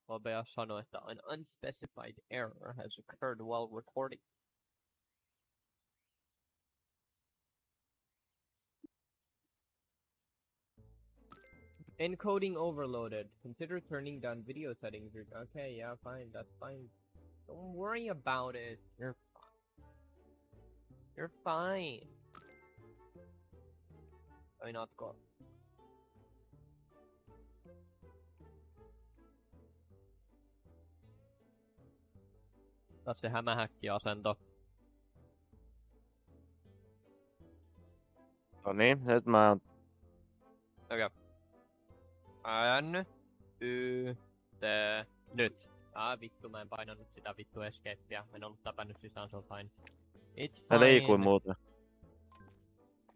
OBS sanoo, että an unspecified error has occurred while recording. Encoding overloaded. Consider turning down video settings. Okay, yeah, fine, that's fine. Don't worry about it. You're fine. Why not go? Taas se hämähäkkiasento. No niin, nyt mä... Okei. Nyt. Vittu, mä en painanut sitä vittu escapeä. En ollut täpännyt sisään, se on fine. It's Mä liikuin fine. muuten.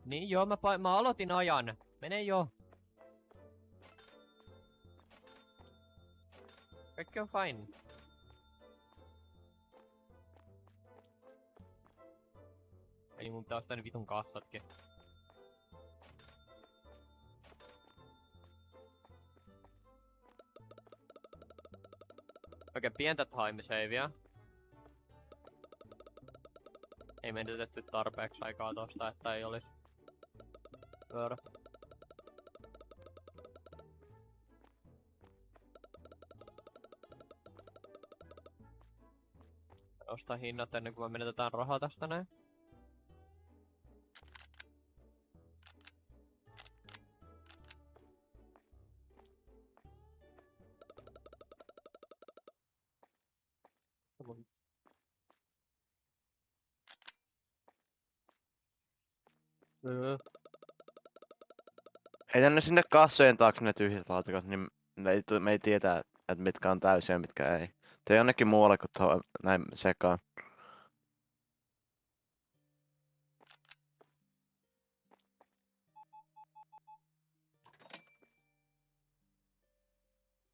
Niin joo, mä aloitin ajan. Mene jo. Kaikki on fine. Eli mun pitää ostaa ne vitun kassatkin. Okei, pientä timesavea. Ei menetetty tarpeeksi aikaa tosta, että ei olis pyörä. Osta hinnat ennen kuin me menetetään rahaa tästä näin. Heitä ne sinne kassojen taakse ne tyhjät laatikot, niin me ei tietää, että mitkä on täysiä ja mitkä ei. Tee jonnekin muualle kuin tuohon näin sekaan.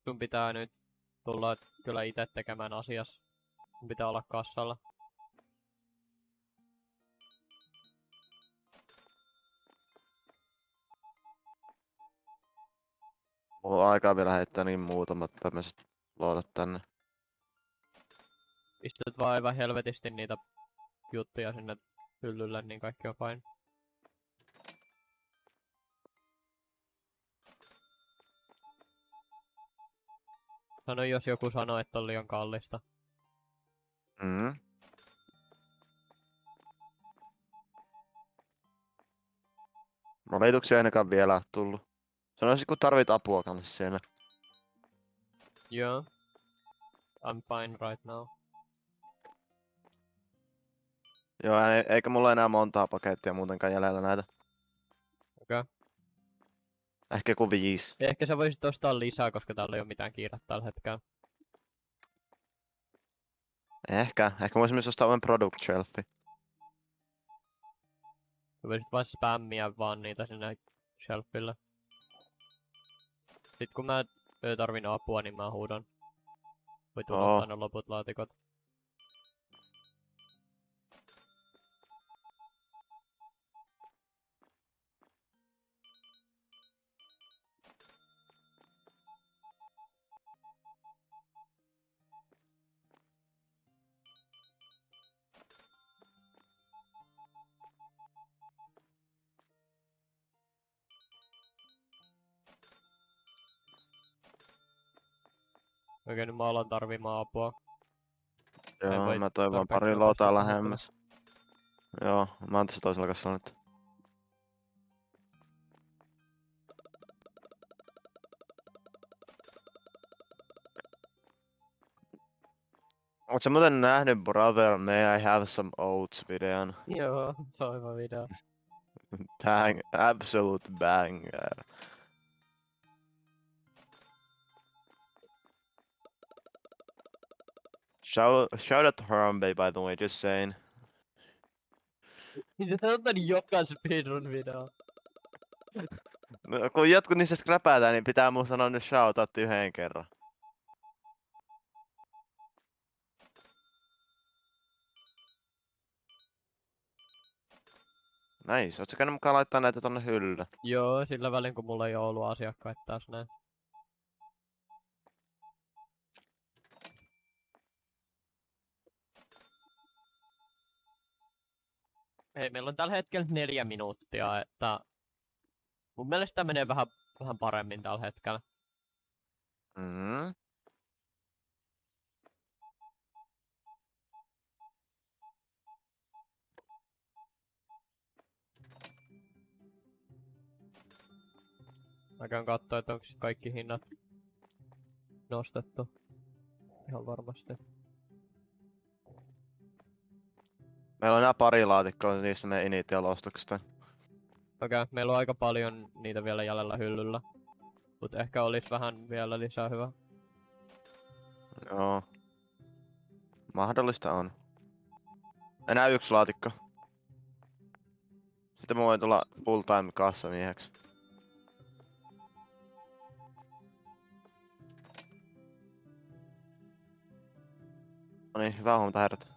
Sun pitää nyt tulla kyllä itse tekemään asias. Sun pitää olla kassalla. Mulla on aikaa vielä heittää niin muutamat tämmöset luotot tänne. Pistät vaan aivan helvetisti niitä juttuja sinne hyllylle, niin kaikki on fine. Sano jos joku sanoo, että on liian kallista. No leituksia ei ainakaan vielä tullut. Sanoisin kun tarvit apua kanssa siinä. Yeah. I'm fine right now. Joo, eikä mulla enää montaa pakettia muutenkaan jäljellä näitä. Okei. Ehkä joku 5. Ehkä sä voisit ostaa lisää, koska täällä ei oo mitään kiirettä tällä hetkellä. Ehkä mä voisin myös ostaa vain product shelfi. Sä voisit vaan spämmiä vaan niitä sinne shelfille. Sitten kun mä tarvin apua, niin mä huudan. Voit unohtaa ne loput laatikot. Okei, nyt mä alan tarvimaan apua. Joo, mä toivon pari lootaa lähemmäs. Joo, mä oon tässä toisella kassalla nyt. Oot sä muuten nähnyt Brother May I Have Some Oats videon? Joo, se on hyvä video. Bang, absolute banger. Shout out to Harambe by the way, just saying. Se on tän joka speedrun video. No, kun jotkut niistä scrapätään, niin pitää mun sanoa nyt shoutoutti yhden kerran. Nice, oot sä käynyt mukaan laittaa näitä tonne hyllylle? Joo, sillä välin kun mulla ei oo ollut asiakkaita taas näin. Hei, meillä on tällä hetkellä 4 minuuttia, että mun mielestä tää menee vähän paremmin tällä hetkellä. Mm. Mä käyn kattoo, että onko kaikki hinnat nostettu. Ihan varmasti. Meillä on nää pari laatikkoa niistä meidän initial-ostoksista. Okei, meillä on aika paljon niitä vielä jäljellä hyllyllä. Mut ehkä olisi vähän vielä lisää hyvä. Joo. Mahdollista on. Enää yksi laatikko. Sitten mä voin tulla full time kassamieheksi. No niin, hyvää huomenta herrat.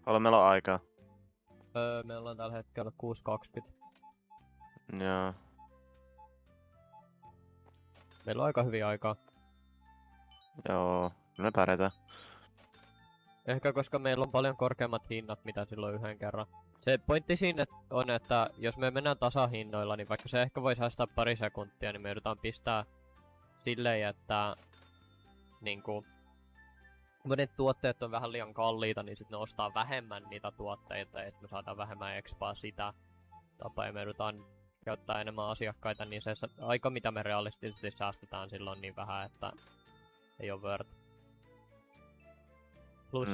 Paljon meillä on aikaa. Meillä on tällä hetkellä 6.20. Joo. Meillä on aika hyvin aikaa. Joo. Me pärjätään. Ehkä koska meillä on paljon korkeammat hinnat mitä silloin yhden kerran. Se pointti siinä on, että jos me mennään tasahinnoilla, niin vaikka se ehkä voi säästää pari sekuntia, niin me joudutaan pistää silleen, että niinku monet tuotteet on vähän liian kalliita, niin sitten ne ostaa vähemmän niitä tuotteita ja sitten me saadaan vähemmän expaa sitä tapaa ja me joudutaan käyttää enemmän asiakkaita, niin se aika mitä me realistisesti säästetään silloin niin vähän, että ei ole worth. Plus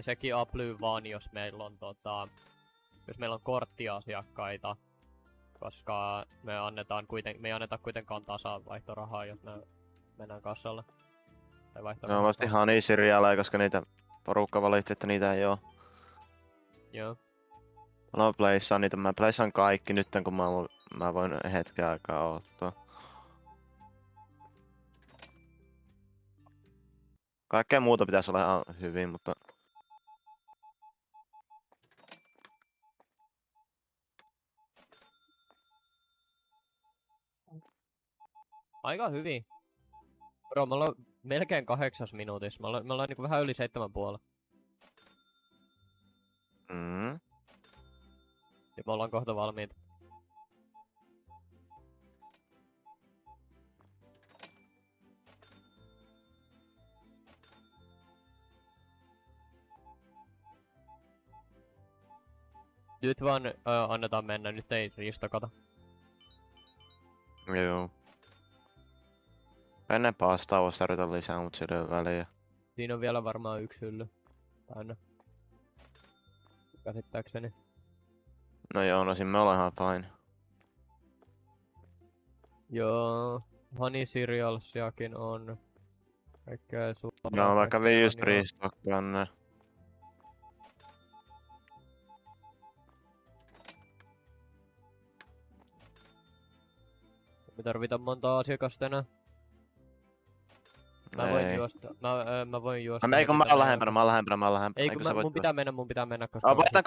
sekin aplyy vaan jos meillä on jos meillä on korttiasiakkaita, koska me ei anneta kuitenkaan tasavaihtorahaa, jos me mennään kassalle. Ne on vasta ihan niin seriaaleja, koska niitä porukka valitti, että niitä ei oo. Joo. Mä playsaan niitä, mä playsaan kaikki nyt kun mä voin hetken aikaa ottaa. Kaikkea muuta pitäisi olla ihan hyvin, mutta... Aika hyvin. Bro, me ollaan melkein 8 minuutissa. Me ollaan niinku vähän yli 7,5. Ja me ollaan kohta valmiit. Nyt vaan annetaan mennä, nyt ei ristokata. Joo. Ennen pastaa voisi tarjota lisää, mut sillä ei oo väliä. Siinä on vielä varmaan yksi hylly. Täynnä. Käsittääkseni. No joo, no siinä me ollaan ihan fine. Joo. Honey cerealsiakin on. Kaikkea suolaa. No vaikka 5 vanilaa. ristokkaa ne. Me tarvitaan monta asiakasta enää. Mä voin juosta. Ei kun mä oon lähempänä. Ei kun mun pitää mennä koska... Vaihdetaan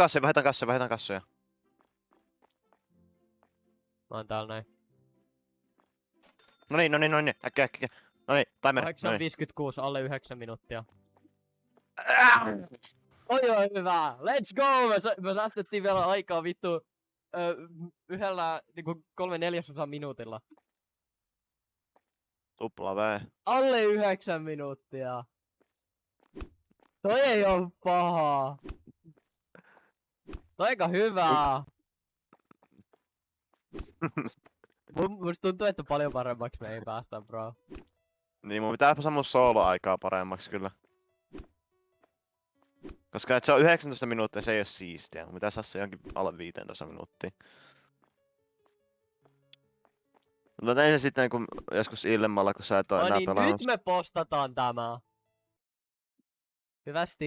kassoja. Mä oon täällä näin. No niin. Äkkiä. No niin, timer. 8.56, alle 9 minuuttia. Ah! Oi hyvä! Let's go! Me säästettiin vielä aikaa vittu yhdellä niinku 3/4 minuutilla. Tupla V. Alle 9 minuuttia. Toi ei oo paha. Toi aika hyvää. Musta tuntuu, että paljon paremmaksi me ei päästä, bro. Niin mun pitää saada mun solo-aikaa paremmaksi kyllä. Koska et se on 19 minuuttia, se ei oo siistiä. Mun pitää saada se jonkin alle 15 minuuttia. Mutta tein se sitten kun joskus illemmalla, kun sä et oo No enää niin, pelannut. nyt me postataan tämä. Hyvästi.